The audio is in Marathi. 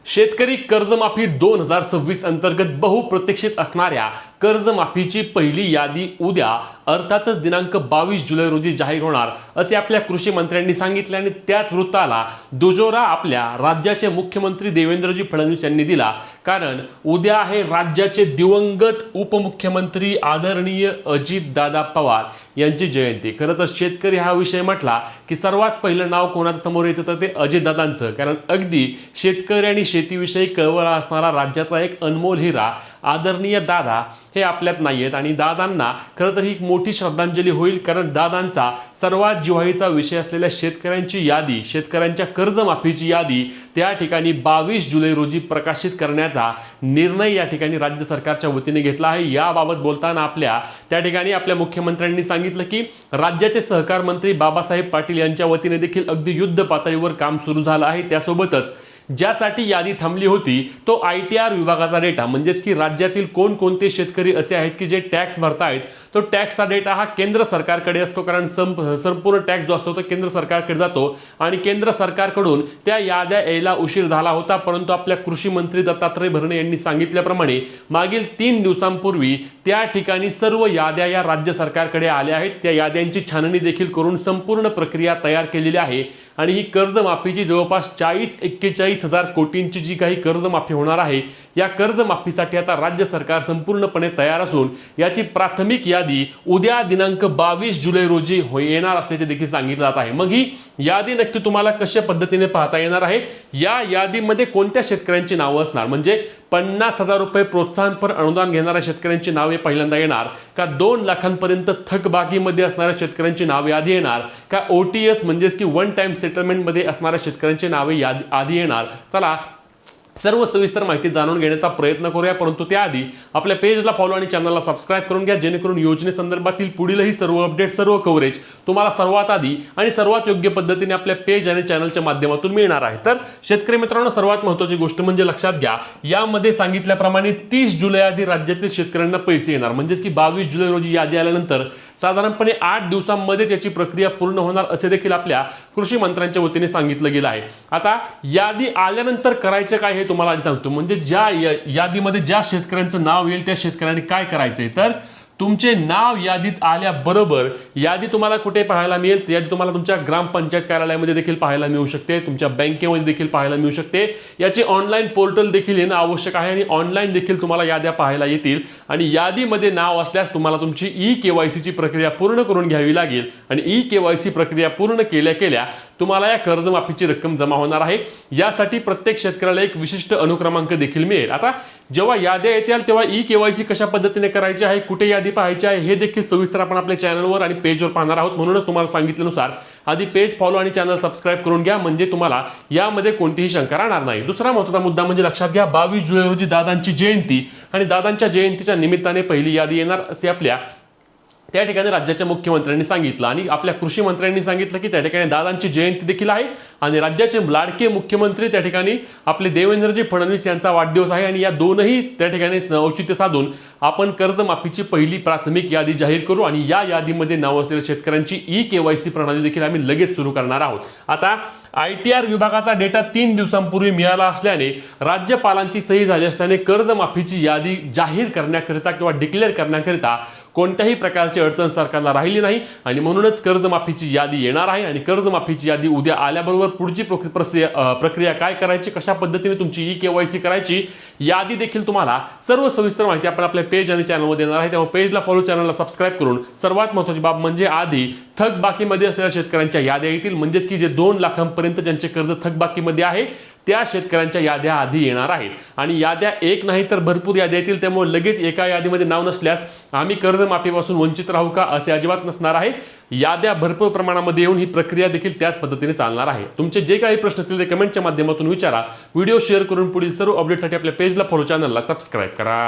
शेतकरी कर्जमाफी 2026 अंतर्गत बहुप्रतीक्षित असणाऱ्या कर्जमाफीची पहिली यादी उद्या अर्थातच दिनांक 22 जुलै रोजी जाहीर होणार असे आपल्या कृषी मंत्र्यांनी सांगितले आणि त्याच वृत्ताला दुजोरा आपल्या राज्याचे मुख्यमंत्री देवेंद्रजी फडणवीस यांनी दिला। कारण उद्या आहे राज्याचे दिवंगत उपमुख्यमंत्री आदरणीय अजितदादा पवार यांची जयंती। खरं तर शेतकरी हा विषय म्हटला की सर्वात पहिलं नाव कोणाचं समोर यायचं तर ते अजितदादांचं। कारण अगदी शेतकरी आणि शेतीविषयी कळवळा असणारा राज्याचा एक अनमोल हिरा आदरणीय दादा हे आपल्यात नाहीयेत आणि दादांना खरं तर ही एक मोठी श्रद्धांजली होईल। कारण दादांचा सर्वात जिव्हाळीचा विषय असलेल्या शेतकऱ्यांची यादी, शेतकऱ्यांच्या कर्जमाफीची यादी त्या ठिकाणी 22 जुलै रोजी प्रकाशित करण्याचा निर्णय या ठिकाणी राज्य सरकारच्या वतीने घेतला आहे। याबाबत बोलताना त्या ठिकाणी आपल्या मुख्यमंत्र्यांनी सांगितलं की राज्याचे सहकार मंत्री बाबासाहेब पाटील यांच्या वतीने देखील अगदी युद्ध पातळीवर काम सुरू झालं आहे। त्यासोबतच ज्यासाठी यादी थांबली होती तो ITR विभागाचा डेटा, म्हणजेच की राज्यातील कोणकोणते शेतकरी असे आहेत की जे टॅक्स भरतायत, तो टॅक्सचा डेटा हा केंद्र सरकारकडे असतो। कारण संपूर्ण टॅक्स जो असतो तो केंद्र सरकारकडे जातो आणि केंद्र सरकारकडून त्या याद्या यायला उशीर झाला होता। परंतु आपल्या कृषी मंत्री दत्तात्रय भरणे यांनी सांगितल्याप्रमाणे मागील 3 दिवसांपूर्वी त्या ठिकाणी सर्व याद्या या राज्य सरकारकडे आल्या आहेत। त्या याद्यांची छाननी देखील करून संपूर्ण प्रक्रिया तयार केलेली आहे आणि ही कर्जमाफीची जवळपास 40-41 हजार कोटींची जी काही कर्जमाफी होणार आहे, या कर्जमाफीसाठी आता राज्य सरकार संपूर्णपणे तयार असून याची प्राथमिक यादी उद्या दिनांक 22 जुलै रोजी येणार असल्याचे देखील सांगितले जात आहे। मग ही यादी नक्की तुम्हाला कशा पद्धतीने पाहता येणार आहे, या यादीमध्ये कोणत्या शेतकऱ्यांची नावे असणार, म्हणजे 50,000 रुपये प्रोत्साहनपर अनुदान घेणाऱ्या शेतकऱ्यांची नावे पहिल्यांदा येणार का, 2 लाखांपर्यंत थकबाकीमध्ये असणाऱ्या शेतकऱ्यांची नावे आधी येणार का, OTS म्हणजेच की वन टाइम सेटलमेंट मध्ये असणाऱ्या शेतकऱ्यांची नावे आधी येणार। चला सर्व सविस्तर माहिती जाणून घेण्याचा प्रयत्न करूया, परंतु त्याआधी आपल्या पेजला फॉलो आणि चॅनलला सबस्क्राइब करून घ्या, जेणेकरून योजनेसंदर्भातील पुढीलही सर्व अपडेट, सर्व कव्हरेज तुम्हाला सर्वात आधी आणि सर्वात योग्य पद्धतीने आपल्या पेज आणि चॅनलच्या माध्यमातून मिळणार आहे। तर शेतकरी मित्रांनो, सर्वात महत्त्वाची गोष्ट म्हणजे लक्षात घ्या, यामध्ये सांगितल्याप्रमाणे 30 जुलै आधी राज्यातील शेतकऱ्यांना पैसे येणार, म्हणजेच की 22 जुलै रोजी यादी आल्यानंतर साधारणपणे 8 दिवसांमध्ये त्याची प्रक्रिया पूर्ण होणार असे देखील आपल्या कृषी मंत्र्यांच्या वतीने सांगितलं गेलं आहे। आता यादी आल्यानंतर करायचं काय हे तुम्हाला आधी सांगतो, म्हणजे ज्या यादीमध्ये ज्या शेतकऱ्यांचं नाव येईल त्या शेतकऱ्यांनी काय करायचंय, तर तुमचे नाव यादीत आल्याबरोबर यादी तुम्हाला कुठे पाहायला मिळेल, यादी तुम्हाला तुमच्या ग्रामपंचायत कार्यालयामध्ये देखील पाहायला मिळू शकते, तुमच्या बँकेमध्ये देखील पाहायला मिळू शकते। याचे ऑनलाईन पोर्टल देखील येणं आवश्यक आहे आणि ऑनलाईन देखील तुम्हाला याद्या पाहायला येतील आणि यादीमध्ये नाव असल्यास तुम्हाला तुमची EKYC ची प्रक्रिया पूर्ण करून घ्यावी लागेल आणि EKYC प्रक्रिया पूर्ण केल्या तुम्हाला या कर्जमाफीची रक्कम जमा होणार आहे। यासाठी प्रत्येक शेतकऱ्याला एक विशिष्ट अनुक्रमांक देखील मिळेल। आता जेव्हा याद्या येतील तेव्हा EKYC कशा पद्धतीने करायची आहे, कुठे यादी पाहायची आहे हे देखील सविस्तर आपण आपल्या चॅनलवर आणि पेजवर पाहणार आहोत। म्हणूनच तुम्हाला सांगितल्यानुसार आधी पेज फॉलो आणि चॅनल सबस्क्राइब करून घ्या, म्हणजे तुम्हाला यामध्ये कोणतीही शंका राहणार नाही। दुसरा महत्त्वाचा मुद्दा म्हणजे लक्षात घ्या, 22 जुलै रोजी दादांची जयंती आणि दादांच्या जयंतीच्या निमित्ताने पहिली यादी येणार असे आपल्या त्या ठिकाणी राज्याच्या मुख्यमंत्र्यांनी सांगितलं आणि आपल्या कृषी मंत्र्यांनी सांगितलं की त्या ठिकाणी दादांची जयंती देखील आहे आणि राज्याचे लाडके मुख्यमंत्री त्या ठिकाणी आपले देवेंद्रजी फडणवीस यांचा वाढदिवस आहे आणि या दोनही त्या ठिकाणी औचित्य साधून आपण कर्जमाफीची पहिली प्राथमिक यादी जाहीर करू आणि या यादीमध्ये नाव असलेल्या शेतकऱ्यांची EKYC प्रणाली देखील आम्ही लगेच सुरू करणार आहोत। आता ITR विभागाचा डेटा 3 दिवसांपूर्वी मिळाला असल्याने राज्यपालांची सही झाली असल्याने कर्जमाफीची यादी जाहीर करण्याकरिता किंवा डिक्लेअर करण्याकरिता कोणत्याही प्रकारची अडचण सरकारला राहिली नाही आणि म्हणूनच कर्जमाफीची यादी येणार आहे आणि कर्जमाफीची यादी उद्या आल्याबरोबर पुढची प्रक्रिया काय करायची, कशा पद्धतीने तुमची EKYC करायची, यादी देखील तुम्हाला सर्व सविस्तर माहिती आपण आपल्या पेज आणि चॅनलमध्ये देणार आहे। त्यामुळे पेजला फॉलो, चॅनलला सबस्क्राइब करून सर्वात महत्त्वाची बाब म्हणजे आधी थकबाकीमध्ये असलेल्या शेतकऱ्यांच्या याद्या येतील, म्हणजेच की जे 2 लाखांपर्यंत ज्यांचे कर्ज थकबाकीमध्ये आहे त्या शेतकऱ्यांच्या याद्या आधी येणार आहेत आणि याद्या एक नाही तर भरपूर याद्या येतील। त्यामुळे लगेच एका यादीमध्ये नाव नसल्यास आम्ही कर्जमाफीपासून वंचित राहू का असे अजिबात नसणार आहे। याद्या भरपूर प्रमाणामध्ये येऊन ही प्रक्रिया देखील त्याच पद्धतीने चालणार आहे। तुमचे जे काही प्रश्न असतील ते कमेंटच्या माध्यमातून विचारा, व्हिडिओ शेअर करून पुढील सर्व अपडेटसाठी आपल्या पेजला फॉलो, चॅनलला सबस्क्राइब करा।